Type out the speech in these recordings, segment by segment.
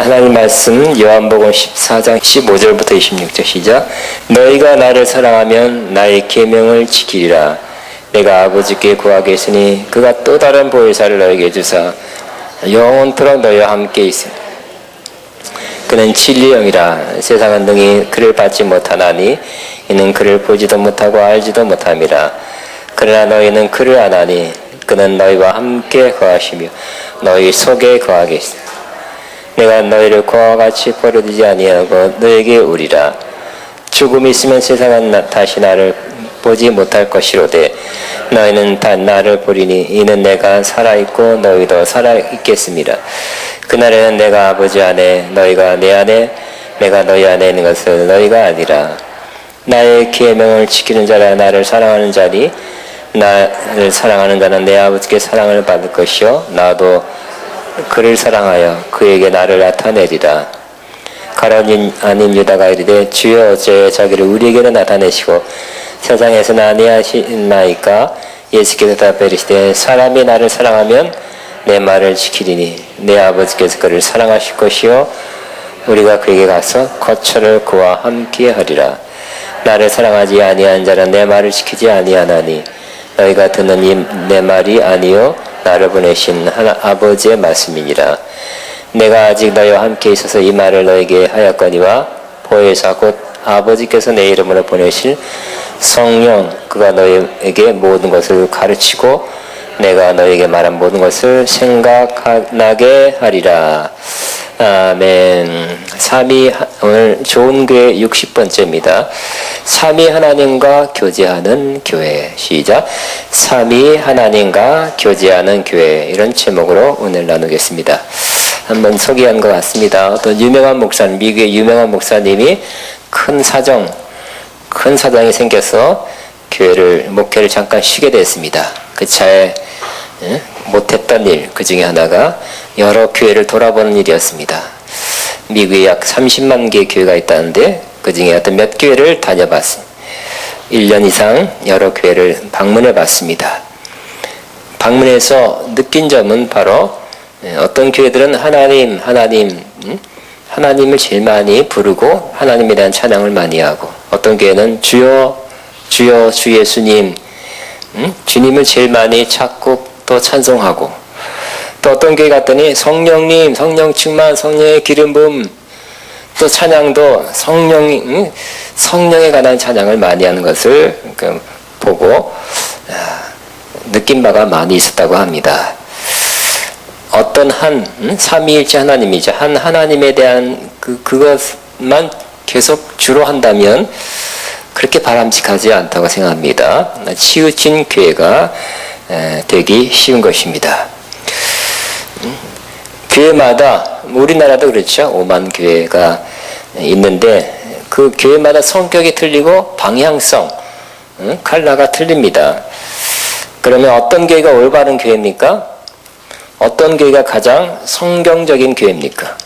하나님 말씀 요한복음 14장 15절부터 26절 시작. 너희가 나를 사랑하면 나의 계명을 지키리라. 내가 아버지께 구하겠으니 그가 또 다른 보혜사를 너희에게 주사 영원토록 너희와 함께 있으리라. 그는 진리의 영이라. 세상은 능히 그를 받지 못하나니 이는 그를 보지도 못하고 알지도 못함이라. 그러나 너희는 그를 아나니 그는 너희와 함께 거하시며 너희 속에 거하겠으니 내가 너희를 그와 같이 버려두지 아니하고 너에게 오리라. 죽음이 있으면 세상은 다시 나를 보지 못할 것이로되 너희는 다 나를 보리니 이는 내가 살아있고 너희도 살아있겠습니다. 그날에는 내가 아버지 안에 너희가 내 안에 내가 너희 안에 있는 것을 너희가 아니라. 나의 계명을 지키는 자라. 나를 사랑하는 자니 나를 사랑하는 자는 내 아버지께 사랑을 받을 것이요 나도 그를 사랑하여 그에게 나를 나타내리라. 가룟 아닌 유다가 이르되 주여 어찌 자기를 우리에게는 나타내시고 세상에서는 아니하시나이까. 예수께서 답하여 이르시되 사람이 나를 사랑하면 내 말을 지키리니 내 아버지께서 그를 사랑하실 것이요 우리가 그에게 가서 거처를 그와 함께 하리라. 나를 사랑하지 아니한 자는 내 말을 지키지 아니하나니 너희가 듣는 이 내 말이 아니요 나를 보내신 아버지의 말씀이니라. 내가 아직 너희와 함께 있어서 이 말을 너희에게 하였거니와 보혜사 곧 아버지께서 내 이름으로 보내실 성령 그가 너희에게 모든 것을 가르치고 내가 너희에게 말한 모든 것을 생각나게 하리라. 아멘. 오늘 좋은 교회 60번째입니다. 삼위 하나님과 교제하는 교회. 시작. 삼위 하나님과 교제하는 교회. 이런 제목으로 오늘 나누겠습니다. 한번 소개한 것 같습니다. 어떤 유명한 목사님, 미국의 유명한 목사님이 큰 사정이 생겨서 목회를 잠깐 쉬게 됐습니다. 그 차에 못했던 일, 그 중에 하나가 여러 교회를 돌아보는 일이었습니다. 미국에 약 30만 개의 교회가 있다는데 그 중에 어떤 몇 교회를 다녀봤습니다. 1년 이상 여러 교회를 방문해 봤습니다. 방문해서 느낀 점은 바로 어떤 교회들은 하나님을 제일 많이 부르고 하나님에 대한 찬양을 많이 하고, 어떤 교회는 주여 주여 주 예수님, 주님을 제일 많이 찾고 또 찬송하고, 또 어떤 교회 갔더니 성령님, 성령 충만, 성령의 기름 부음, 또 찬양도 성령에 관한 찬양을 많이 하는 것을 보고 느낀 바가 많이 있었다고 합니다. 어떤 삼위일체 하나님이죠. 한 하나님에 대한 그것만 계속 주로 한다면 그렇게 바람직하지 않다고 생각합니다. 치우친 교회가 되기 쉬운 것입니다. 교회마다, 우리나라도 그렇죠. 5만 교회가 있는데 그 교회마다 성격이 틀리고 방향성, 컬러가 틀립니다. 그러면 어떤 교회가 올바른 교회입니까? 어떤 교회가 가장 성경적인 교회입니까?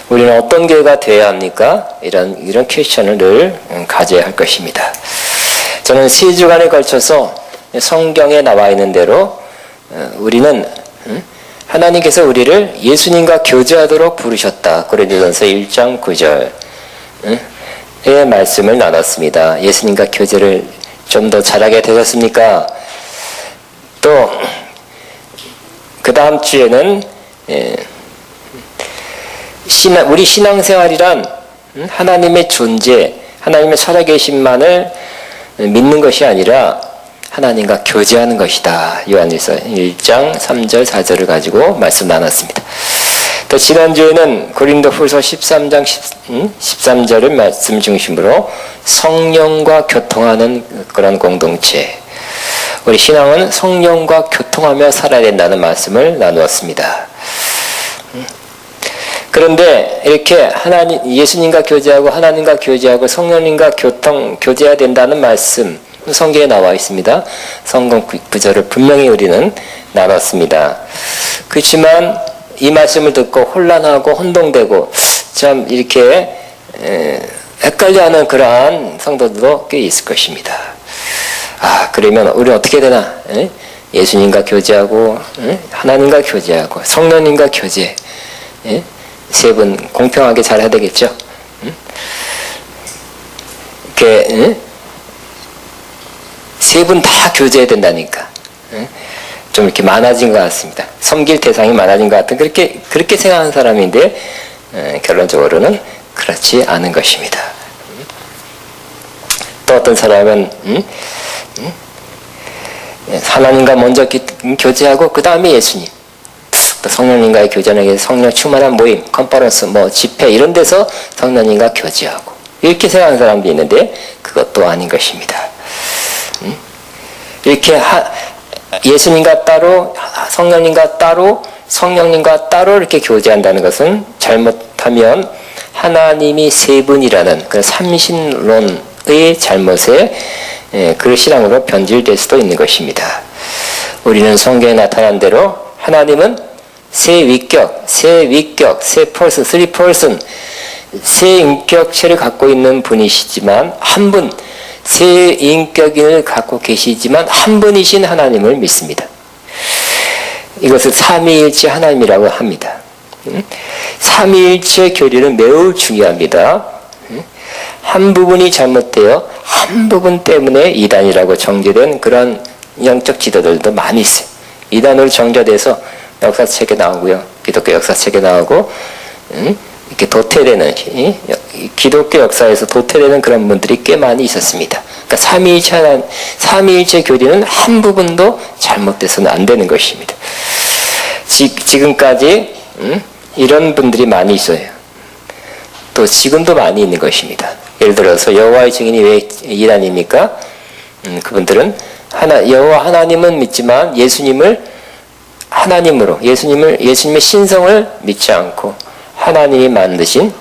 우리는 어떤 교회가 되어야 합니까? 이런 퀘스천을 늘 가져야 할 것입니다. 저는 3주간에 걸쳐서 성경에 나와 있는 대로 우리는 하나님께서 우리를 예수님과 교제하도록 부르셨다. 고린도전서 1장 9절의 말씀을 나눴습니다. 예수님과 교제를 좀 더 잘하게 되셨습니까? 또 그 다음 주에는 우리 신앙생활이란 하나님의 존재, 하나님의 살아계심만을 믿는 것이 아니라 하나님과 교제하는 것이다. 요한일서 1장 3절 4절을 가지고 말씀 나눴습니다. 또 지난주에는 고린도후서 13장 13절의 말씀 중심으로 성령과 교통하는 그런 공동체, 우리 신앙은 성령과 교통하며 살아야 된다는 말씀을 나누었습니다. 그런데 이렇게 예수님과 교제하고 하나님과 교제하고 성령님과 교제해야 된다는 말씀, 성경에 나와 있습니다. 성경 구절을 분명히 우리는 나눴습니다. 그렇지만 이 말씀을 듣고 혼란하고 혼동되고 참 이렇게 헷갈려하는 그러한 성도들도 꽤 있을 것입니다. 그러면 우리는 어떻게 되나? 예수님과 교제하고 하나님과 교제하고 성령님과 교제, 세 분 공평하게 잘 해야 되겠죠? 이렇게 세 분 다 교제해야 된다니까. 좀 이렇게 많아진 것 같습니다. 섬길 대상이 많아진 것 같은 그렇게 생각하는 사람인데 결론적으로는 그렇지 않은 것입니다. 또 어떤 사람은 하나님과 먼저 교제하고 그 다음에 예수님, 또 성령님과의 교제하기 위해서 성령 충만한 모임, 컨퍼런스, 집회 이런 데서 성령님과 교제하고 이렇게 생각하는 사람도 있는데 그것도 아닌 것입니다. 이렇게 예수님과 따로, 성령님과 따로, 성령님과 따로 이렇게 교제한다는 것은 잘못하면 하나님이 세 분이라는 그 삼신론의 잘못에 그 신앙으로 변질될 수도 있는 것입니다. 우리는 성경에 나타난 대로 하나님은 세 위격, 세 퍼슨, 쓰리 퍼슨, 세 인격체를 갖고 있는 분이시지만 한 분, 세 인격을 갖고 계시지만 한 분이신 하나님을 믿습니다. 이것을 삼위일체 하나님이라고 합니다. 삼위일체 교리는 매우 중요합니다. 한 부분이 잘못되어 한 부분 때문에 이단이라고 정죄된 그런 영적 지도들도 많이 있어요. 이단으로 정죄돼서 역사책에 나오고요. 기독교 역사책에 나오고 이렇게 도태되는 기독교 역사에서 도태되는 그런 분들이 꽤 많이 있었습니다. 그러니까 삼위일체 교리는 한 부분도 잘못돼서는 안 되는 것입니다. 지금까지 이런 분들이 많이 있어요. 또 지금도 많이 있는 것입니다. 예를 들어서 여호와의 증인이 왜 이단입니까? 그분들은 여호와 하나님은 믿지만 예수님을 하나님으로 예수님의 신성을 믿지 않고 하나님이 만드신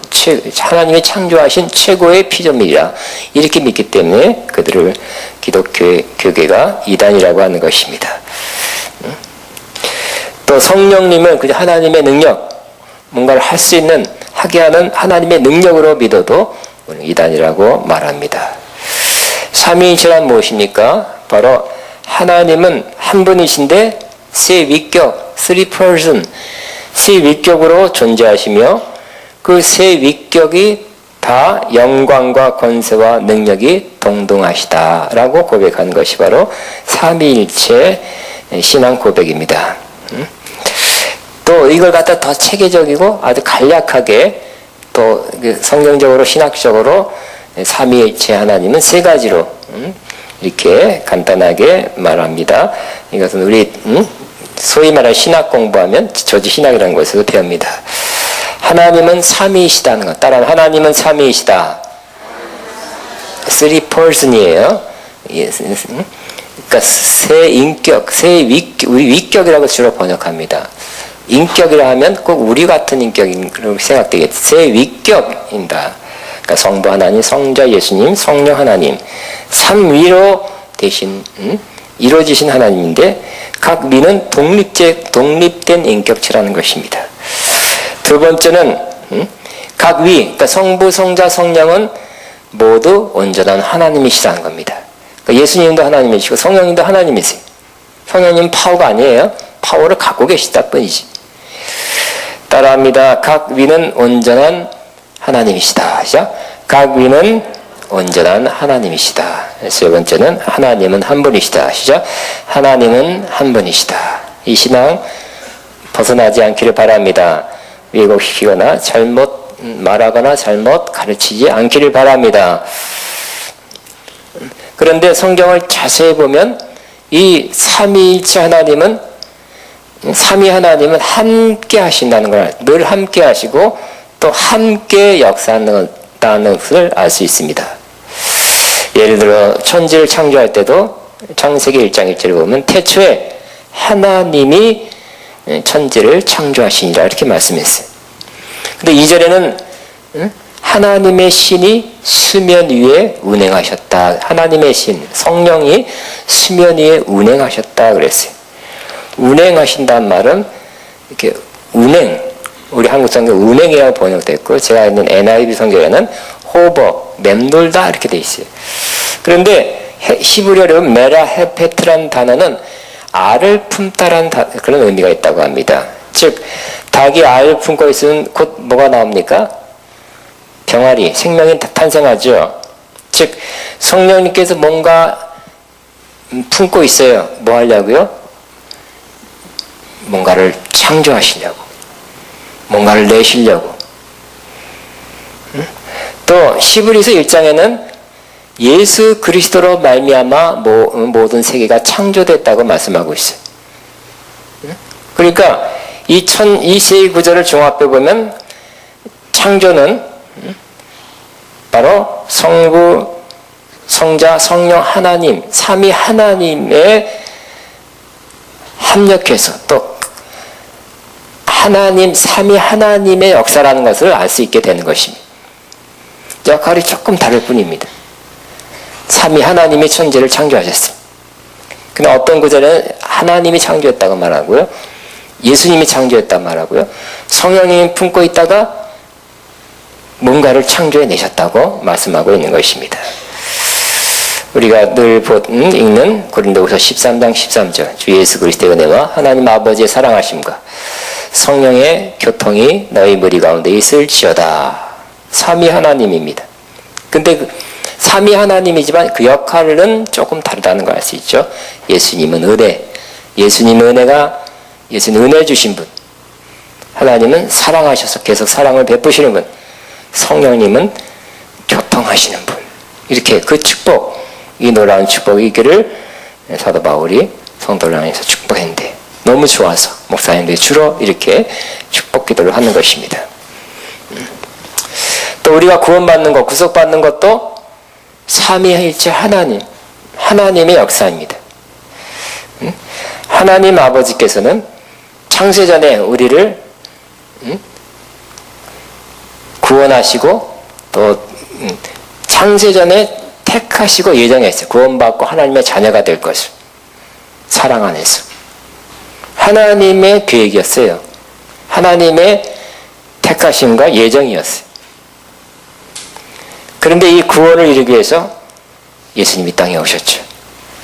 하나님이 창조하신 최고의 피조물이라 이렇게 믿기 때문에 그들을 기독교계가 이단이라고 하는 것입니다. 또 성령님은 그저 하나님의 능력, 뭔가를 할 수 있는 하게 하는 하나님의 능력으로 믿어도 이단이라고 말합니다. 삼위일체란 무엇입니까? 바로 하나님은 한 분이신데 세 위격, three person, 세 위격으로 존재하시며 그 세 위격이 다 영광과 권세와 능력이 동등하시다라고 고백하는 것이 바로 삼위일체 신앙 고백입니다. 또 이걸 갖다 더 체계적이고 아주 간략하게 또 성경적으로 신학적으로 삼위일체 하나님은 세 가지로 이렇게 간단하게 말합니다. 이것은 우리 소위 말하는 신학 공부하면 저지 신학이라는 것에서 배웁니다. 하나님은 삼위이시다는 것. 따라하면 하나님은 삼위이시다. Three person이에요. 그러니까 세 인격, 세 위격이라고 주로 번역합니다. 인격이라 하면 꼭 우리 같은 인격인 그렇게 생각되겠죠. 세 위격입니다. 그러니까 성부 하나님, 성자 예수님, 성령 하나님, 삼위로 대신 이루어지신 하나님인데 각 위는 독립된 인격체라는 것입니다. 두 번째는 각 위, 그러니까 성부, 성자, 성령은 모두 온전한 하나님이시라는 겁니다. 그러니까 예수님도 하나님이시고 성령님도 하나님이세요. 성령님은 파워가 아니에요. 파워를 갖고 계시다 뿐이지. 따라합니다. 각 위는 온전한 하나님이시다. 시작. 각 위는 온전한 하나님이시다. 세 번째는 하나님은 한 분이시다. 시작. 하나님은 한 분이시다. 이 신앙 벗어나지 않기를 바랍니다. 왜곡시키거나 잘못 말하거나 잘못 가르치지 않기를 바랍니다. 그런데 성경을 자세히 보면 이 삼위일체 하나님은 삼위 하나님은 함께 하신다는 걸 늘 함께 하시고 또 함께 역사한다는 것을 알 수 있습니다. 예를 들어 천지를 창조할 때도 창세기 1장 1절을 보면 태초에 하나님이 천지를 창조하시니라 이렇게 말씀했어요. 근데 2절에는 하나님의 신이 수면 위에 운행하셨다. 하나님의 신, 성령이 수면 위에 운행하셨다 그랬어요. 운행하신다는 말은 이렇게 운행, 우리 한국 성경 운행이라고 번역됐고 제가 있는 NIV 성경에는 호버, 맴돌다 이렇게 돼 있어요. 그런데 히브리어로 메라 헤페트라는 단어는 알을 품다라는 그런 의미가 있다고 합니다. 즉 닭이 알을 품고 있으면 곧 뭐가 나옵니까? 병아리, 생명이 탄생하죠. 즉 성령님께서 뭔가 품고 있어요. 뭐 하려고요? 뭔가를 창조하시려고, 뭔가를 내시려고. 또 시브리서 1장에는 예수 그리스도로 말미암아 모든 세계가 창조됐다고 말씀하고 있어요. 그러니까 이 세 구절을 종합해 보면 창조는 바로 성부, 성자, 성령 하나님, 삼위 하나님에 합력해서 또 하나님, 삼위 하나님의 역사라는 것을 알 수 있게 되는 것입니다. 역할이 조금 다를 뿐입니다. 삼위 하나님이 천지를 창조하셨습니다. 근데 어떤 구절에는 하나님이 창조했다고 말하고요. 예수님이 창조했다고 말하고요. 성령님이 품고 있다가 뭔가를 창조해내셨다고 말씀하고 있는 것입니다. 우리가 늘 읽는 고린도후서 13장 13절 주 예수 그리스도의 은혜와 하나님 아버지의 사랑하심과 성령의 교통이 너희 무리 가운데 있을지어다. 삼위 하나님입니다. 근데 삼위 하나님이지만 그 역할은 조금 다르다는 걸 알 수 있죠. 예수님은 은혜, 예수님은 은혜 주신 분, 하나님은 사랑하셔서 계속 사랑을 베푸시는 분, 성령님은 교통하시는 분. 이렇게 그 축복, 이 놀라운 축복의 길을 사도 바울이 성도를 향해서 축복했는데 너무 좋아서 목사님들이 주로 이렇게 축복 기도를 하는 것입니다. 또 우리가 구원받는 것, 구속받는 것도 삼위일체 하나님의 역사입니다. 하나님 아버지께서는 창세전에 우리를 구원하시고 또 창세전에 택하시고 예정했어요. 구원받고 하나님의 자녀가 될 것을. 사랑 안에서. 하나님의 계획이었어요. 하나님의 택하심과 예정이었어요. 그런데 이 구원을 이루기 위해서 예수님이 땅에 오셨죠.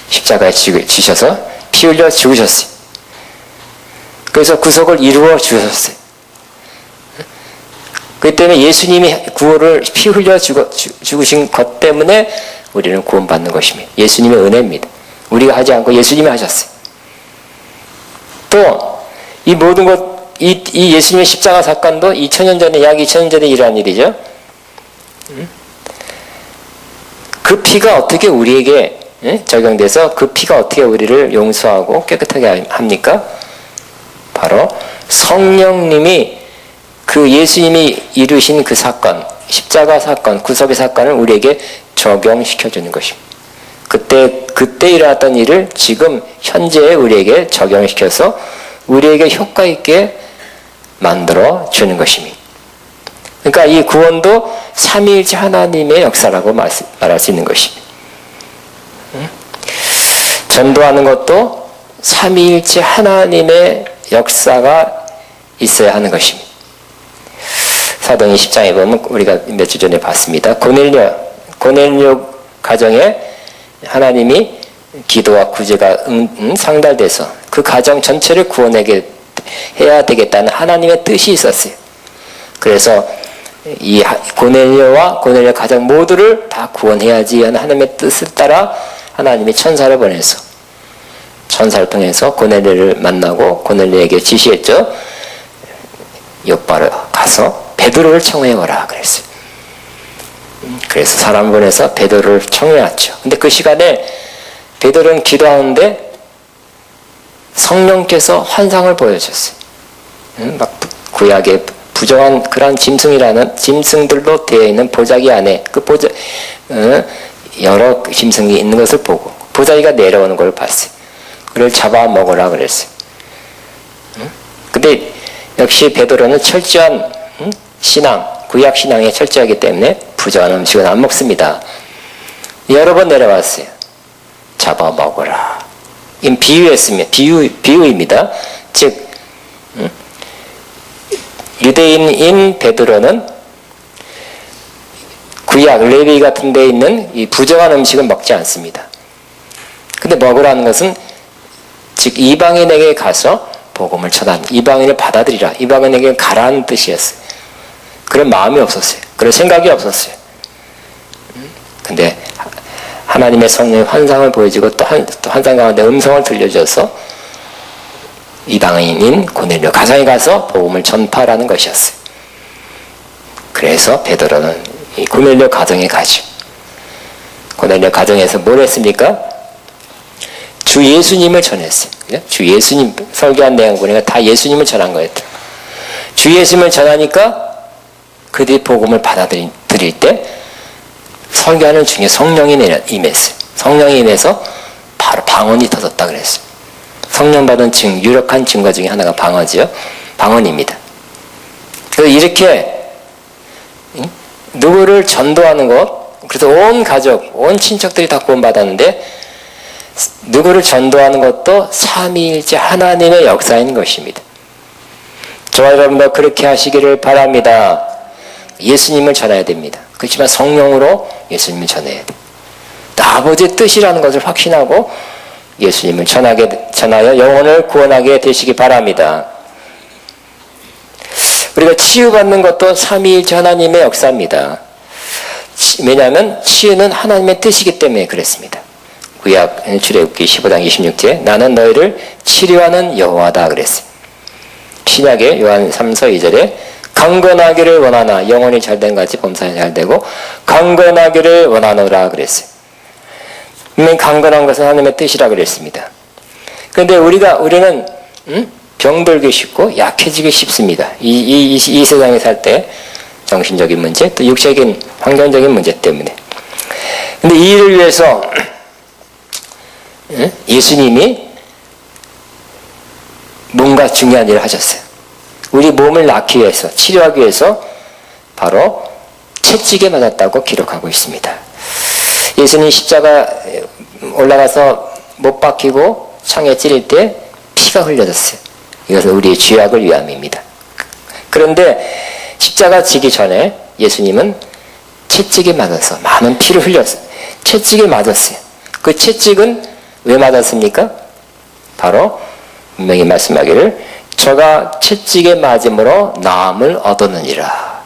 십자가에 지셔서 피 흘려 죽으셨어요. 그래서 구속을 이루어 주셨어요. 그 때문에 예수님이 구원을 피 흘려 죽으신 것 때문에 우리는 구원받는 것입니다. 예수님의 은혜입니다. 우리가 하지 않고 예수님이 하셨어요. 또 이 모든 것, 이 예수님의 십자가 사건도 2000년 전에, 약 2000년 전에 일어난 일이죠. 그 피가 어떻게 우리에게 적용돼서 그 피가 어떻게 우리를 용서하고 깨끗하게 합니까? 바로 성령님이 그 예수님이 이루신 그 사건, 십자가 사건, 구속의 사건을 우리에게 적용시켜주는 것입니다. 그때 일어났던 일을 지금 현재에 우리에게 적용시켜서 우리에게 효과 있게 만들어 주는 것입니다. 그러니까 이 구원도 삼위일체 하나님의 역사라고 말할 수 있는 것입니다. 전도하는 것도 삼위일체 하나님의 역사가 있어야 하는 것입니다. 사도행 10장에 보면 우리가 몇 주 전에 봤습니다. 고넬료 가정에 하나님이 기도와 구제가 상달돼서 그 가정 전체를 구원하게 해야 되겠다는 하나님의 뜻이 있었어요. 그래서 이 고넬료와 고넬료 가정 모두를 다 구원해야지 하는 하나님의 뜻을 따라 하나님이 천사를 보내서 천사를 통해서 고넬료를 만나고 고넬료에게 지시했죠. 요바로 가서 베드로를 청해오라 그랬어요. 그래서 사람 보내서 베드로를 청해왔죠. 근데 그 시간에 베드로는 기도하는데 성령께서 환상을 보여줬어요. 막 구약의 부정한 그런 짐승들로 되어 있는 보자기 안에 여러 짐승이 있는 것을 보고 보자기가 내려오는 걸 봤어요. 그를 잡아 먹으라 그랬어요. 근데 역시 베드로는 철저한 신앙, 구약 신앙에 철저하기 때문에 부정한 음식은 안 먹습니다. 여러 번 내려왔어요. 잡아 먹으라. 이건 비유였습니다. 비유입니다. 즉 유대인인 베드로는 구약 레위 같은 데 있는 이 부정한 음식은 먹지 않습니다. 근데 먹으라는 것은 즉 이방인에게 가서 복음을 전한 이방인을 받아들이라. 이방인에게 가라는 뜻이었어요. 그런 마음이 없었어요. 그런 생각이 없었어요. 근데 하나님의 성령의 환상을 보여주고 또 환상 가운데 음성을 들려줘서 이방인인 고넬료 가정에 가서 복음을 전파하라는 것이었어요. 그래서 베드로는 이 고넬료 가정에 가죠. 고넬료 가정에서 뭘 했습니까? 주 예수님을 전했어요. 그죠? 주 예수님 설교한 내용 보니까 다 예수님을 전한 거였다. 주 예수님을 전하니까 그들이 복음을 받아들일 때 설교하는 중에 성령이 임했어요. 성령이 임해서 바로 방언이 터졌다 그랬어요. 성령 받은 유력한 증거 중에 하나가 방언이죠. 방언입니다. 그래서 이렇게 누구를 전도하는 것, 그래서 온 가족, 온 친척들이 다 구원받았는데 누구를 전도하는 것도 삼위일체 하나님의 역사인 것입니다. 저와 여러분도 그렇게 하시기를 바랍니다. 예수님을 전해야 됩니다. 그렇지만 성령으로 예수님을 전해야 돼. 아버지의 뜻이라는 것을 확신하고 예수님을 전하여 영혼을 구원하게 되시기 바랍니다. 우리가 치유받는 것도 삼위일체 하나님의 역사입니다. 왜냐하면 치유는 하나님의 뜻이기 때문에 그랬습니다. 구약 출애굽기 15장 26절 나는 너희를 치료하는 여호와다 그랬어요. 신약의 요한 3서 2절에 강건하기를 원하나 영혼이 잘된 같이 범사에 잘되고 강건하기를 원하노라 그랬어요. 분명히 강건한 것은 하나님의 뜻이라 그랬습니다. 그런데 우리는 병들기 쉽고 약해지기 쉽습니다. 이 세상에 살 때 정신적인 문제 또 육체적인 환경적인 문제 때문에. 근데 이 일을 위해서 예수님이 뭔가 중요한 일을 하셨어요. 우리 몸을 낫기 위해서 치료하기 위해서 바로 채찍에 맞았다고 기록하고 있습니다. 예수님 십자가 올라가서 못 박히고 창에 찔릴 때 피가 흘려졌어요. 이것은 우리의 죄악을 위함입니다. 그런데 십자가 지기 전에 예수님은 채찍에 맞아서 많은 피를 흘렸어요. 채찍에 맞았어요. 그 채찍은 왜 맞았습니까? 바로 분명히 말씀하기를 저가 채찍에 맞음으로 나음을 얻었느니라.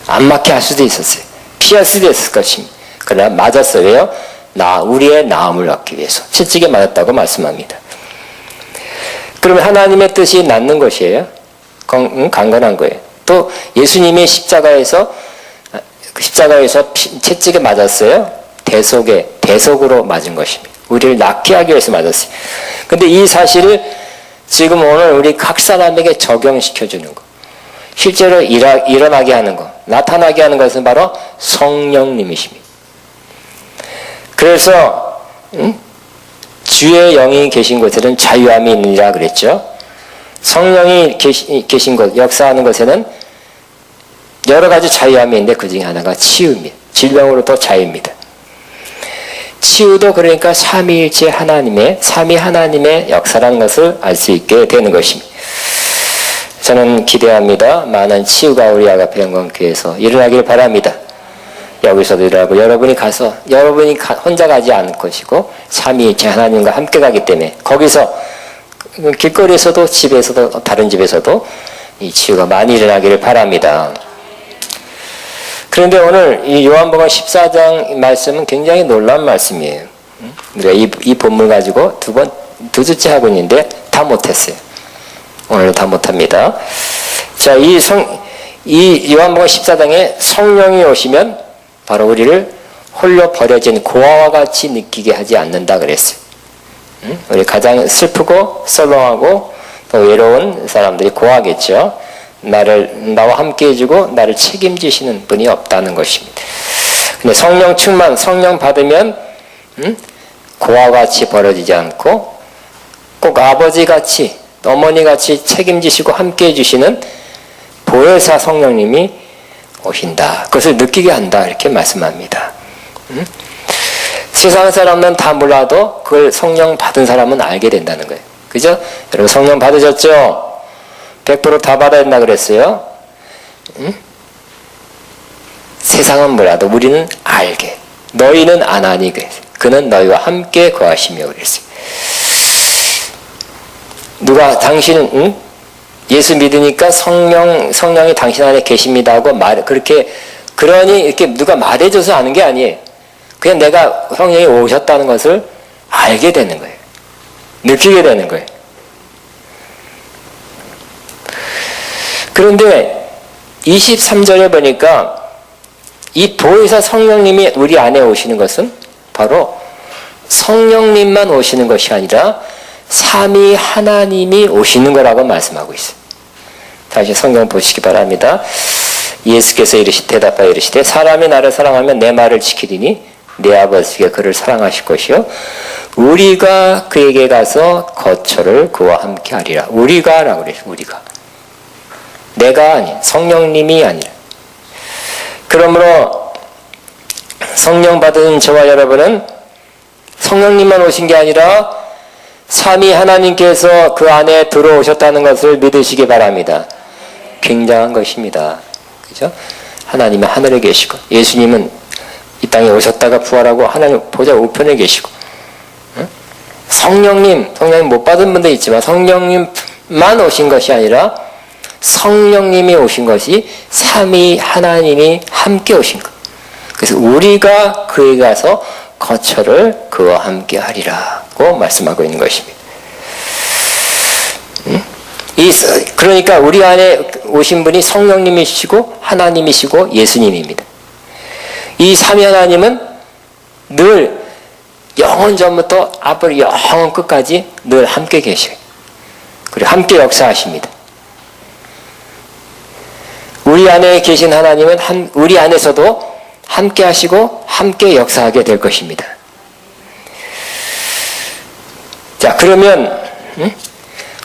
안 맞게 할 수도 있었어요. 피할 수도 있을 것입니다. 그러나 맞았어요. 왜요? 우리의 나음을 얻기 위해서 채찍에 맞았다고 말씀합니다. 그러면 하나님의 뜻이 낫는 것이에요. 강건한 거예요. 또 예수님이 십자가에서 채찍에 맞았어요. 대속으로 맞은 것입니다. 우리를 낫게 하기 위해서 맞았어요. 근데 이 사실을 지금 오늘 우리 각 사람에게 적용시켜주는 거, 실제로 일어나게 하는 거, 나타나게 하는 것은 바로 성령님이십니다. 그래서 주의 영이 계신 곳에는 자유함이 있느니라 그랬죠. 성령이 계신 곳, 역사하는 곳에는 여러 가지 자유함이 있는데 그 중에 하나가 치유입니다. 질병으로부터 자유입니다. 치유도 그러니까 삼위일체 하나님의 삼위 하나님의 역사라는 것을 알 수 있게 되는 것입니다. 저는 기대합니다. 많은 치유가 우리 아가페 영광교회에서 일어나길 바랍니다. 여기서도 일어나고 여러분이 혼자 가지 않을 것이고 삼위일체 하나님과 함께 가기 때문에 거기서 길거리에서도 집에서도 다른 집에서도 이 치유가 많이 일어나기를 바랍니다. 그런데 오늘 이 요한복음 14장 말씀은 굉장히 놀라운 말씀이에요. 우리가 이 본문 가지고 두 주째 하고 있는데 다 못했어요. 오늘은 다 못합니다. 자, 이 요한복음 14장에 성령이 오시면 바로 우리를 홀로 버려진 고아와 같이 느끼게 하지 않는다 그랬어요. 우리 가장 슬프고 썰렁하고 또 외로운 사람들이 고아겠죠. 나와 함께 해주고 나를 책임지시는 분이 없다는 것입니다. 근데 성령 충만, 성령 받으면 고아같이 버려지지 않고 꼭 아버지같이 어머니같이 책임지시고 함께 해주시는 보혜사 성령님이 오신다. 그것을 느끼게 한다. 이렇게 말씀합니다. 세상 사람은 다 몰라도 그걸 성령 받은 사람은 알게 된다는 거예요. 그죠? 여러분 성령 받으셨죠? 100% 다 받아야 된다 그랬어요. 세상은 몰라도 우리는 알게. 너희는 안 하니 그랬어요. 그는 너희와 함께 거하시며 그랬어요. 누가 당신 예수 믿으니까 성령이 당신 안에 계십니다 하고 그러니 이렇게 누가 말해줘서 아는 게 아니에요. 그냥 내가 성령이 오셨다는 것을 알게 되는 거예요. 느끼게 되는 거예요. 그런데 23절에 보니까 이 보혜사 성령님이 우리 안에 오시는 것은 바로 성령님만 오시는 것이 아니라 삼위 하나님이 오시는 거라고 말씀하고 있어요. 다시 성경 보시기 바랍니다. 예수께서 대답하여 이르시되 사람이 나를 사랑하면 내 말을 지키리니 내 아버지가 그를 사랑하실 것이요 우리가 그에게 가서 거처를 그와 함께 하리라. 우리가라고 그래요. 우리가. 내가 아닌 성령님이 아니라. 그러므로 성령 받은 저와 여러분은 성령님만 오신 게 아니라 삼위 하나님께서 그 안에 들어오셨다는 것을 믿으시기 바랍니다. 굉장한 것입니다. 그죠? 하나님은 하늘에 계시고 예수님은 이 땅에 오셨다가 부활하고 하나님 보좌 우편에 계시고 성령님 못 받은 분도 있지만 성령님만 오신 것이 아니라 성령님이 오신 것이 삼위 하나님이 함께 오신 것. 그래서 우리가 그에 가서 거처를 그와 함께 하리라고 말씀하고 있는 것입니다. 그러니까 우리 안에 오신 분이 성령님이시고 하나님이시고 예수님입니다. 이 삼위 하나님은 늘 영원 전부터 앞으로 영원 끝까지 늘 함께 계셔요. 그리고 함께 역사하십니다. 우리 안에 계신 하나님은 우리 안에서도 함께 하시고 함께 역사하게 될 것입니다. 자, 그러면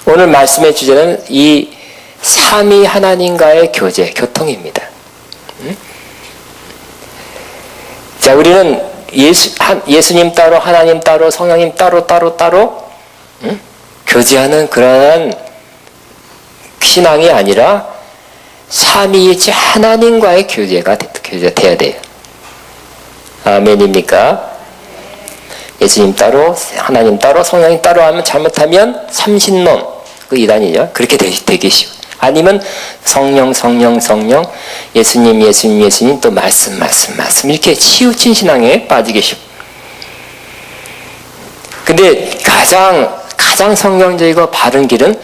오늘 말씀의 주제는 이 삼위 하나님과의 교제, 교통입니다. 자, 우리는 예수님 따로, 하나님 따로, 성령님 따로 교제하는 그러한 신앙이 아니라 삼위일체 하나님과의 교제가 돼야 돼요. 아멘입니까? 예수님 따로, 하나님 따로, 성령님 따로 하면 잘못하면 삼신론, 그 이단이죠. 그렇게 되기 쉬워. 아니면 성령, 예수님 또 말씀 이렇게 치우친 신앙에 빠지기 쉬워. 근데 가장 성경적이고 바른 길은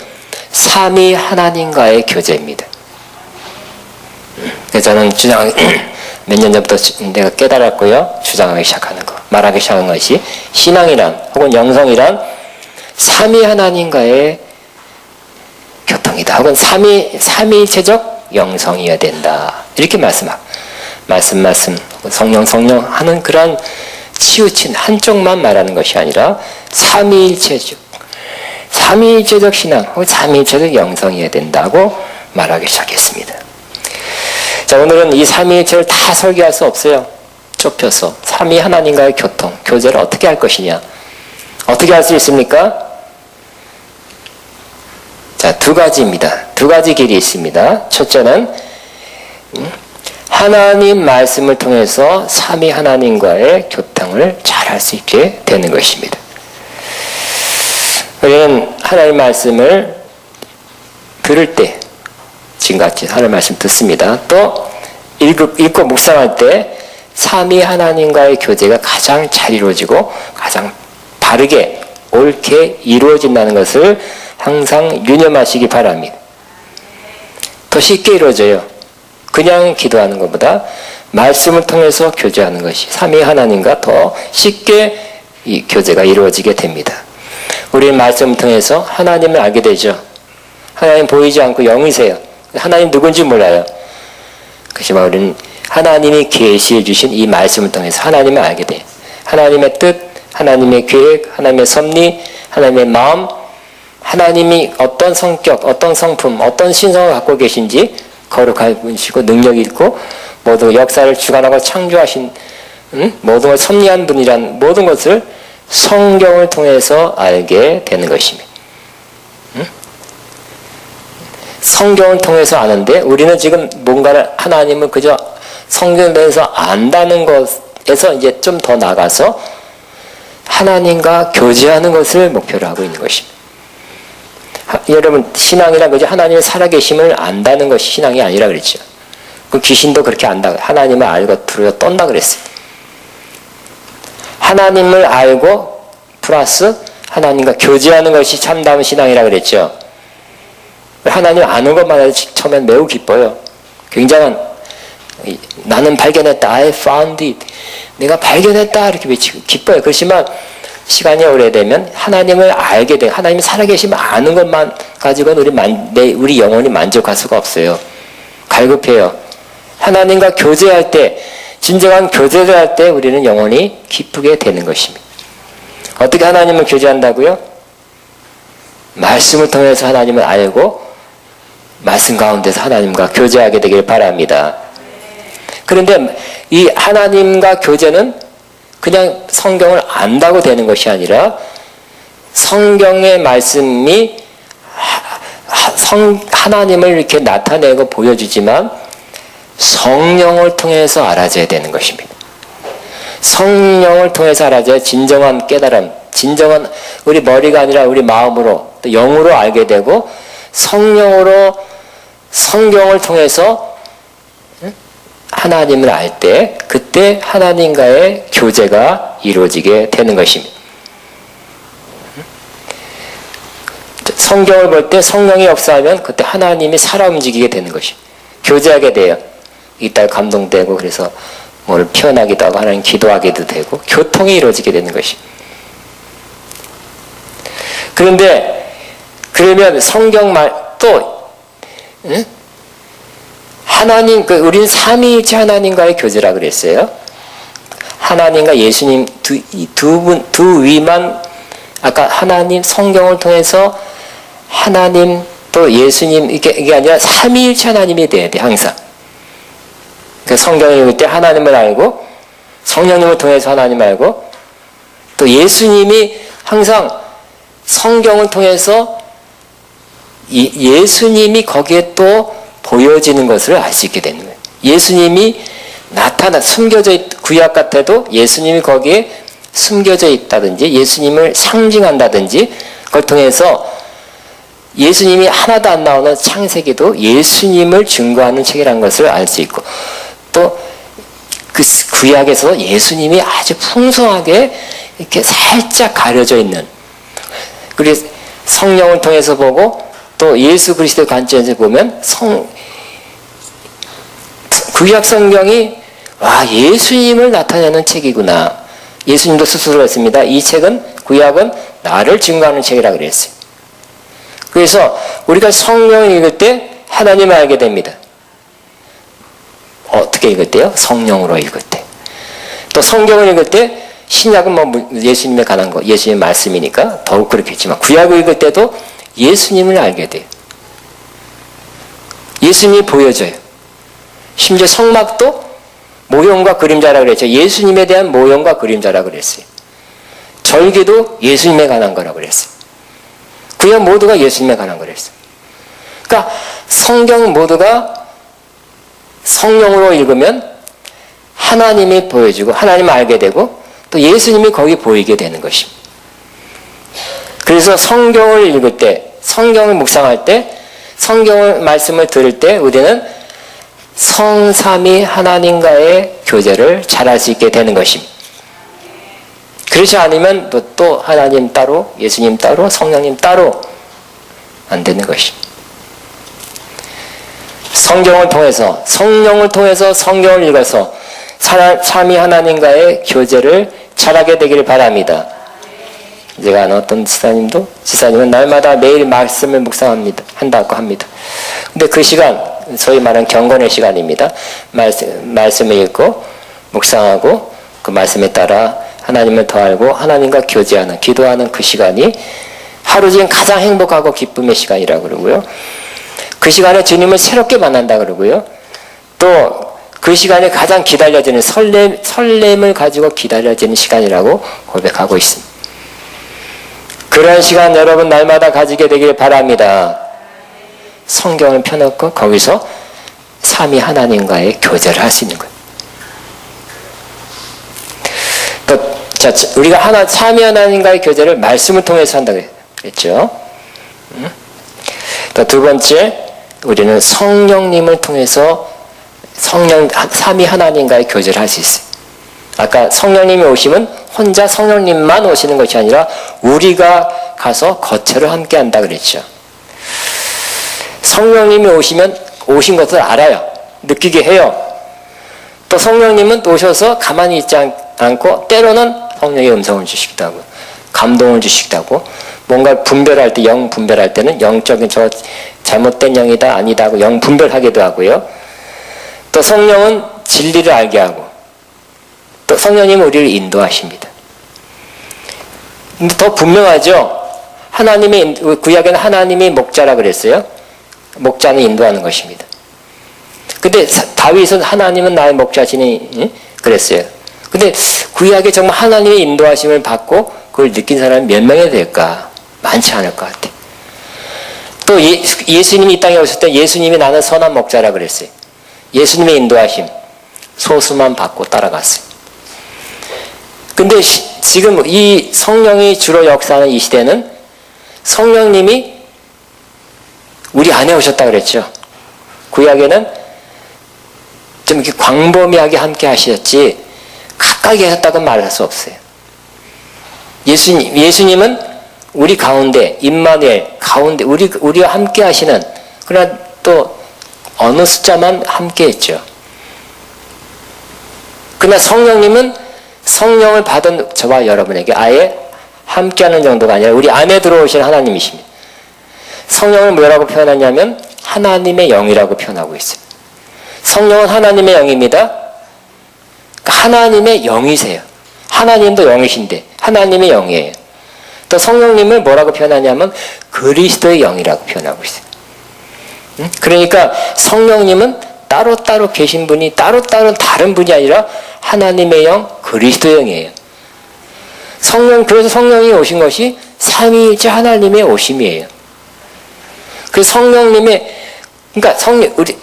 삼위 하나님과의 교제입니다. 그래서 저는 몇 년 전부터 내가 깨달았고요. 주장하기 시작하는 거, 말하기 시작한 것이 신앙이란 혹은 영성이란 삼위 하나님과의 교통이다. 혹은 삼위일체적 영성이어야 된다. 이렇게 말씀 성령 하는 그런 치우친 한쪽만 말하는 것이 아니라 삼위일체적 신앙 혹은 삼위일체적 영성이어야 된다고 말하기 시작했습니다. 자, 오늘은 이 삼위일체를 다 설계할 수 없어요. 좁혀서 삼위 하나님과의 교제를 어떻게 할 것이냐, 어떻게 할 수 있습니까? 자, 두 가지입니다. 두 가지 길이 있습니다. 첫째는 하나님 말씀을 통해서 삼위 하나님과의 교통을 잘 할 수 있게 되는 것입니다. 우리는 하나님 말씀을 들을 때 지금같이 하나님 말씀 듣습니다. 또 읽고 묵상할 때 삼위 하나님과의 교제가 가장 잘 이루어지고 가장 바르게 옳게 이루어진다는 것을 항상 유념하시기 바랍니다. 더 쉽게 이루어져요. 그냥 기도하는 것보다 말씀을 통해서 교제하는 것이 삼위 하나님과 더 쉽게 이 교제가 이루어지게 됩니다. 우리는 말씀을 통해서 하나님을 알게 되죠. 하나님 보이지 않고 영이세요. 하나님 누군지 몰라요. 그렇지만 우리는 하나님이 계시해 주신 이 말씀을 통해서 하나님을 알게 돼요. 하나님의 뜻, 하나님의 계획, 하나님의 섭리, 하나님의 마음, 하나님이 어떤 성격, 어떤 성품, 어떤 신성을 갖고 계신지 거룩한 분이시고 능력이 있고 모든 역사를 주관하고 창조하신 모든 걸 섭리한 분이란 모든 것을 성경을 통해서 알게 되는 것입니다. 성경을 통해서 아는데 우리는 지금 뭔가를 하나님을 그저 성경을 통해서 안다는 것에서 이제 좀 더 나가서 하나님과 교제하는 것을 목표로 하고 있는 것입니다. 여러분 신앙이란 거죠. 하나님의 살아계심을 안다는 것이 신앙이 아니라 그랬죠. 그 귀신도 그렇게 안다. 하나님을 알고 두려워 떤다 그랬어요. 하나님을 알고 플러스 하나님과 교제하는 것이 참다운 신앙이라 그랬죠. 하나님 아는 것만 해도 처음엔 매우 기뻐요. 굉장한 나는 발견했다. I found it. 내가 발견했다. 이렇게 외치고 기뻐요. 그렇지만 시간이 오래되면 하나님을 알게 돼. 하나님이 살아계시면 아는 것만 가지고는 우리 영혼이 만족할 수가 없어요. 갈급해요. 하나님과 교제할 때, 진정한 교제를 할 때 우리는 영혼이 기쁘게 되는 것입니다. 어떻게 하나님을 교제한다고요? 말씀을 통해서 하나님을 알고 말씀 가운데서 하나님과 교제하게 되길 바랍니다. 그런데 이 하나님과 교제는 그냥 성경을 안다고 되는 것이 아니라 성경의 말씀이 하나님을 이렇게 나타내고 보여주지만 성령을 통해서 알아져야 되는 것입니다. 성령을 통해서 알아져야 진정한 깨달음, 진정한 우리 머리가 아니라 우리 마음으로 또 영으로 알게 되고 성령으로 성경을 통해서 하나님을 알 때 그때 하나님과의 교제가 이루어지게 되는 것입니다. 성경을 볼 때 성령이 역사하면 그때 하나님이 살아 움직이게 되는 것입니다. 교제하게 돼요. 이따 감동되고 그래서 뭘 표현하기도 하고 하나님 기도하기도 되고 교통이 이루어지게 되는 것입니다. 그런데 그러면 성경 말 또 하나님 우리는 삼위일체 하나님과의 교제라 그랬어요. 하나님과 예수님 두 위만 아까 하나님 성경을 통해서 하나님 또 예수님 이게 아니라 삼위일체 하나님이 돼야 돼 항상. 그 성경을 읽을 때 하나님을 알고 성령님을 통해서 하나님을 알고 또 예수님이 항상 성경을 통해서 예수님이 거기에 또 보여지는 것을 알 수 있게 되는 거예요. 예수님이 숨겨져 구약 같아도 예수님이 거기에 숨겨져 있다든지 예수님을 상징한다든지 그걸 통해서 예수님이 하나도 안 나오는 창세기도 예수님을 증거하는 책이라는 것을 알 수 있고 또 그 구약에서 예수님이 아주 풍성하게 이렇게 살짝 가려져 있는 그래서 성령을 통해서 보고 또 예수 그리스도의 관점에서 보면 구약 성경이 예수님을 나타내는 책이구나. 예수님도 스스로 했습니다. 이 책은 구약은 나를 증거하는 책이라고 그랬어요. 그래서 우리가 성경을 읽을 때 하나님을 알게 됩니다. 어떻게 읽을 때요? 성령으로 읽을 때. 또 성경을 읽을 때 신약은 예수님에 관한 거, 예수님의 말씀이니까 더욱 그렇겠지만 구약을 읽을 때도 예수님을 알게 돼요. 예수님이 보여져요. 심지어 성막도 모형과 그림자라고 그랬죠. 예수님에 대한 모형과 그림자라고 그랬어요. 절기도 예수님에 관한 거라고 그랬어요. 구약 모두가 예수님에 관한 거랬어요. 그러니까 성경 모두가 성령으로 읽으면 하나님이 보여지고 하나님을 알게 되고 또 예수님이 거기 보이게 되는 것입니다. 그래서 성경을 읽을 때, 성경을 묵상할 때, 성경을 말씀을 들을 때 우리는 성삼위 하나님과의 교제를 잘할 수 있게 되는 것입니다. 그렇지 않으면 또 하나님 따로, 예수님 따로, 성령님 따로 안 되는 것입니다. 성경을 통해서, 성령을 통해서 성경을 읽어서 삼위 하나님과의 교제를 잘하게 되기를 바랍니다. 제가 아는 어떤 지사님은 날마다 매일 말씀을 한다고 합니다. 근데 그 시간, 소위 말하는 경건의 시간입니다. 말씀을 읽고, 묵상하고, 그 말씀에 따라 하나님을 더 알고, 하나님과 교제하는, 기도하는 그 시간이 하루 중에 가장 행복하고 기쁨의 시간이라고 그러고요. 그 시간에 주님을 새롭게 만난다 그러고요. 또 그 시간에 가장 기다려지는 설렘을 가지고 기다려지는 시간이라고 고백하고 있습니다. 그런 시간 여러분 날마다 가지게 되길 바랍니다. 성경을 펴놓고 거기서 삼위 하나님과의 교제를 할 수 있는 거예요. 우리가 삼위 하나님과의 교제를 말씀을 통해서 한다고 했죠. 또 두 번째, 우리는 성령님을 통해서 삼위 하나님과의 교제를 할 수 있어요. 아까 성령님이 오시면 혼자 성령님만 오시는 것이 아니라 우리가 가서 거처를 함께 한다 그랬죠. 성령님이 오시면 오신 것을 알아요. 느끼게 해요. 또 성령님은 오셔서 가만히 있지 않고 때로는 성령의 음성을 주시기도 하고 감동을 주시기도 하고 뭔가 분별할 때, 영 분별할 때는 영적인 저 잘못된 영이다 아니다 하고 영 분별하기도 하고요. 또 성령은 진리를 알게 하고 또 성령님은 우리를 인도하십니다. 근데 더 분명하죠. 구약에는 하나님이 목자라 그랬어요. 목자는 인도하는 것입니다. 근데 다윗은 하나님은 나의 목자시니 그랬어요. 근데 구약에 정말 하나님의 인도하심을 받고 그걸 느낀 사람이 몇 명이 될까? 많지 않을 것 같아. 또 예수님이 이 땅에 오실 때 예수님이 나는 선한 목자라 그랬어요. 예수님의 인도하심 소수만 받고 따라갔어요. 근데 지금 이 성령이 주로 역사하는 이 시대는 성령님이 우리 안에 오셨다 그랬죠. 구약에는 좀 이렇게 광범위하게 함께 하셨지 가까이 하셨다고는 말할 수 없어요. 예수님은 우리 가운데 임마누엘 가운데 우리와 함께 하시는, 그러나 또 어느 숫자만 함께 했죠. 그러나 성령님은 성령을 받은 저와 여러분에게 아예 함께하는 정도가 아니라 우리 안에 들어오신 하나님이십니다. 성령을 뭐라고 표현하냐면 하나님의 영이라고 표현하고 있어요. 성령은 하나님의 영입니다. 하나님의 영이세요. 하나님도 영이신데 하나님의 영이에요. 또 성령님을 뭐라고 표현하냐면 그리스도의 영이라고 표현하고 있어요. 그러니까 성령님은 따로따로 계신 분이 따로따로 다른 분이 아니라 하나님의 영, 그리스도의 영이에요. 그래서 성령이 오신 것이 삼위일체 하나님의 오심이에요. 그 성령님의, 그러니까 우리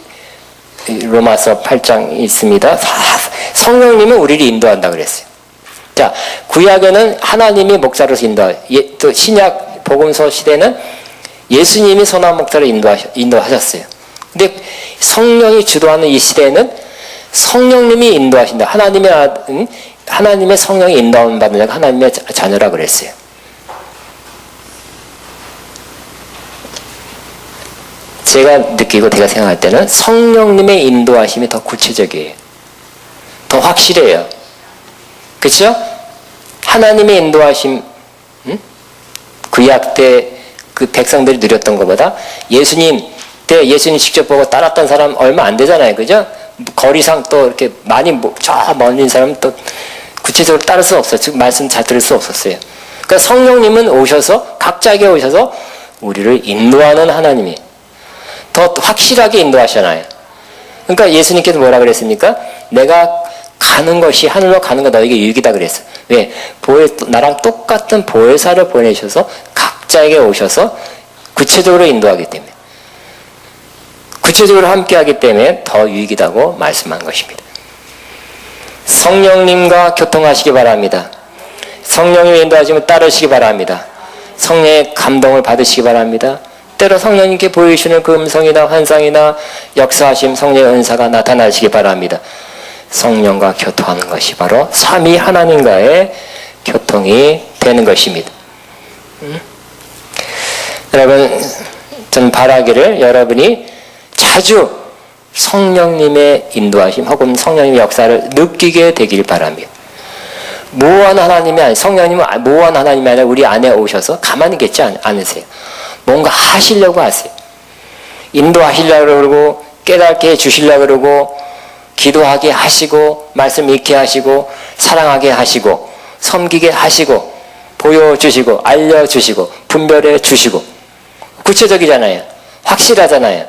로마서 8장 있습니다. 성령님은 우리를 인도한다 그랬어요. 자, 구약에는 하나님이 목자로서 또 신약 복음서 시대는 예수님이 선한 목자로 인도하셨어요. 근데 성령이 주도하는 이 시대에는 성령님이 인도하신다. 하나님의 성령이 인도함 받는 자가 하나님의 자녀라 그랬어요. 제가 느끼고 제가 생각할 때는 성령님의 인도하심이 더 구체적이에요. 더 확실해요. 그렇죠? 하나님의 인도하심, 구약 때 그 백성들이 누렸던 것보다 예수님 때 예수님 직접 보고 따랐던 사람 얼마 안 되잖아요. 그죠? 거리상 또 이렇게 많이 저 멀린 사람은 또 구체적으로 따를 수 없어요. 즉 말씀 잘 들을 수 없었어요. 그러니까 성령님은 오셔서 각자에게 오셔서 우리를 인도하는 하나님이 더 확실하게 인도하시잖아요. 그러니까 예수님께서 뭐라 그랬습니까? 내가 가는 것이 하늘로 가는 거 너에게 유익이다 그랬어요. 왜? 나랑 똑같은 보혜사를 보내셔서 각자에게 오셔서 구체적으로 인도하기 때문에, 구체적으로 함께하기 때문에 더 유익이다고 말씀한 것입니다. 성령님과 교통하시기 바랍니다. 성령님의 인도하심을 따르시기 바랍니다. 성령의 감동을 받으시기 바랍니다. 때로 성령님께 보이시는 그 음성이나 환상이나 역사하심, 성령의 은사가 나타나시기 바랍니다. 성령과 교통하는 것이 바로 삼위 하나님과의 교통이 되는 것입니다. 여러분, 저는 바라기를 여러분이 자주 성령님의 인도하심 혹은 성령님의 역사를 느끼게 되길 바랍니다. 무한 하나님이 아니라, 성령님은 무한 하나님이 아니라 우리 안에 오셔서 가만히 계시지 않으세요. 뭔가 하시려고 하세요. 인도하시려고 그러고 깨닫게 해주시려고 그러고 기도하게 하시고 말씀 읽게 하시고 사랑하게 하시고 섬기게 하시고 보여주시고 알려주시고 분별해 주시고 구체적이잖아요. 확실하잖아요.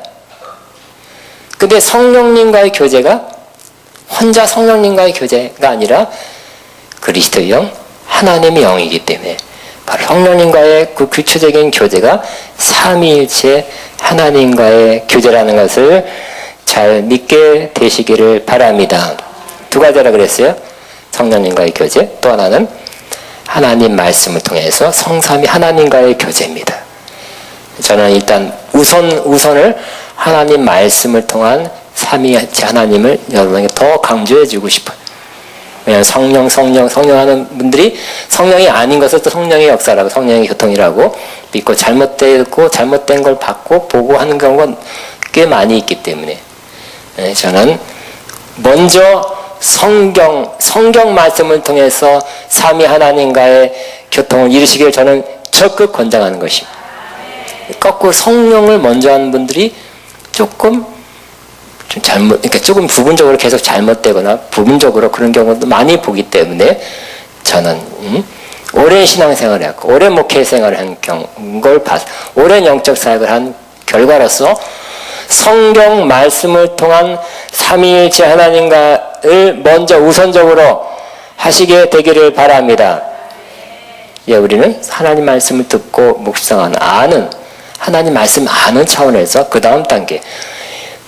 근데 성령님과의 교제가 혼자 성령님과의 교제가 아니라 그리스도의 영, 하나님의 영이기 때문에 바로 성령님과의 그 구체적인 교제가 삼위일체 하나님과의 교제라는 것을 잘 믿게 되시기를 바랍니다. 두 가지라 그랬어요. 성령님과의 교제, 또 하나는 하나님 말씀을 통해서 성삼위 하나님과의 교제입니다. 저는 일단 우선을 하나님 말씀을 통한 삼위일체 하나님을 여러분에게 더 강조해 주고 싶어요. 왜냐하면 성령 하는 분들이 성령이 아닌 것을 또 성령의 역사라고, 성령의 교통이라고 믿고 잘못된 걸 받고 보고 하는 경우가 꽤 많이 있기 때문에 저는 먼저 성경 말씀을 통해서 삼위 하나님과의 교통을 이루시길 저는 적극 권장하는 것입니다. 거꾸로 성령을 먼저 하는 분들이 조금 그러니까 조금 부분적으로 계속 잘못되거나 부분적으로 그런 경우도 많이 보기 때문에 저는 오랜 신앙생활을 했고 오랜 목회 생활을 한 걸 봐서 오랜 영적 사역을 한 결과로서 성경 말씀을 통한 삼위일체 하나님과를 먼저 우선적으로 하시게 되기를 바랍니다. 예, 우리는 하나님 말씀을 듣고 묵상하는 하나님 말씀 아는 차원에서 그 다음 단계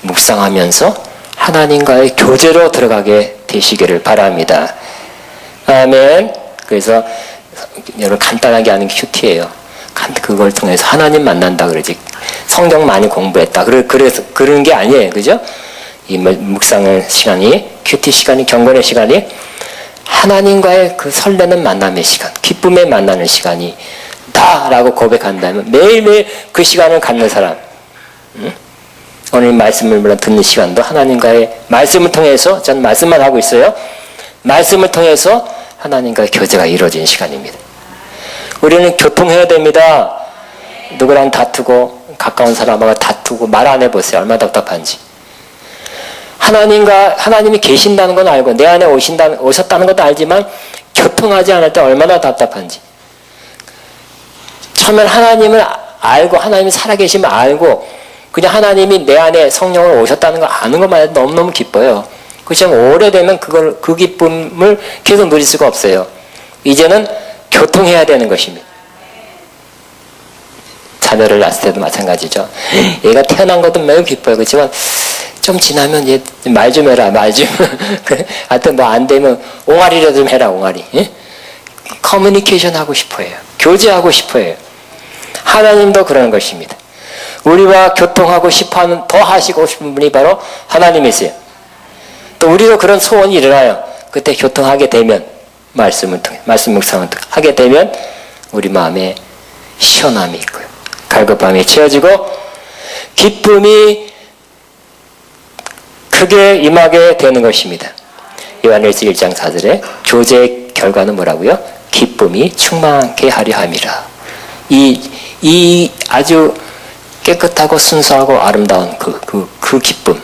묵상하면서 하나님과의 교제로 들어가게 되시기를 바랍니다. 아멘. 그래서 여러분 간단하게 하는 게 큐티예요. 그걸 통해서 하나님 만난다 그러지. 성경 많이 공부했다. 그래서 그런 게 아니에요. 그죠? 이 묵상의 시간이, 큐티 시간이, 경건의 시간이 하나님과의 그 설레는 만남의 시간, 기쁨의 만나는 시간이 다라고 고백한다면 매일매일 그 시간을 갖는 사람, 오늘 말씀을 듣는 시간도 하나님과의 말씀을 통해서, 저는 말씀만 하고 있어요. 말씀을 통해서 하나님과의 교제가 이루어지는 시간입니다. 우리는 교통해야 됩니다. 누구랑 다투고 가까운 사람하고 다투고 말 안 해보세요. 얼마나 답답한지. 하나님이 계신다는 건 알고 내 안에 오셨다는 것도 알지만 교통하지 않을 때 얼마나 답답한지. 처음엔 하나님을 알고 하나님이 살아계심을 알고 그냥 하나님이 내 안에 성령으로 오셨다는 걸 아는 것만 해도 너무너무 기뻐요. 그렇지만 오래되면 그 기쁨을 계속 누릴 수가 없어요. 이제는 교통해야 되는 것입니다. 자녀를 낳았을 때도 마찬가지죠. 얘가 태어난 것도 매우 기뻐요. 그렇지만 좀 지나면 얘 말 좀 해라, 말 좀. 하여튼 뭐 안 되면 옹알이라도 좀 해라, 옹알이. 커뮤니케이션 하고 싶어요. 교제하고 싶어요. 하나님도 그런 것입니다. 우리와 교통하고 싶어하는, 더 하시고 싶은 분이 바로 하나님이세요. 또 우리도 그런 소원이 일어나요. 그때 교통하게 되면, 말씀을 통해, 말씀 묵상을 하게 되면 우리 마음에 시원함이 있고요. 갈급함이 채워지고 기쁨이 크게 임하게 되는 것입니다. 요한일서 1장 4절에 교제의 결과는 뭐라고요? 기쁨이 충만케 하려 함이라. 이 아주 깨끗하고 순수하고 아름다운 그 기쁨.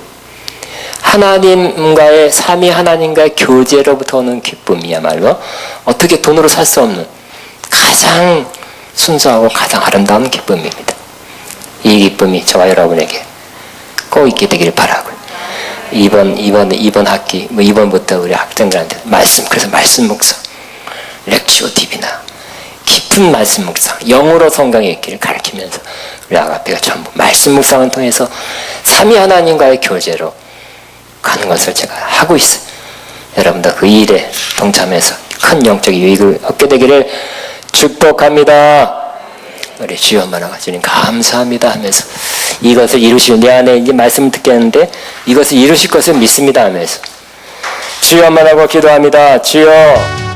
하나님과의, 삼위 하나님과의 교제로부터 오는 기쁨이야말로 어떻게 돈으로 살 수 없는 가장 순수하고 가장 아름다운 기쁨입니다. 이 기쁨이 저와 여러분에게 꼭 있게 되기를 바라고요. 이번 학기, 이번부터 우리 학생들한테 그래서 말씀 묵상, 렉치오 디비나, 깊은 말씀 묵상, 영어로 성경의 읽기를 가르치면서 우리 아가페가 전부 말씀 묵상을 통해서 삼위 하나님과의 교제로 가는 것을 제가 하고 있어요. 여러분도 그 일에 동참해서 큰 영적 유익을 얻게 되기를 축복합니다. 우리 주여 만나가 주님 감사합니다 하면서 이것을 이루시고 내 안에 이제 말씀을 듣겠는데 이것을 이루실 것을 믿습니다 하면서 주여 만나고 기도합니다. 주여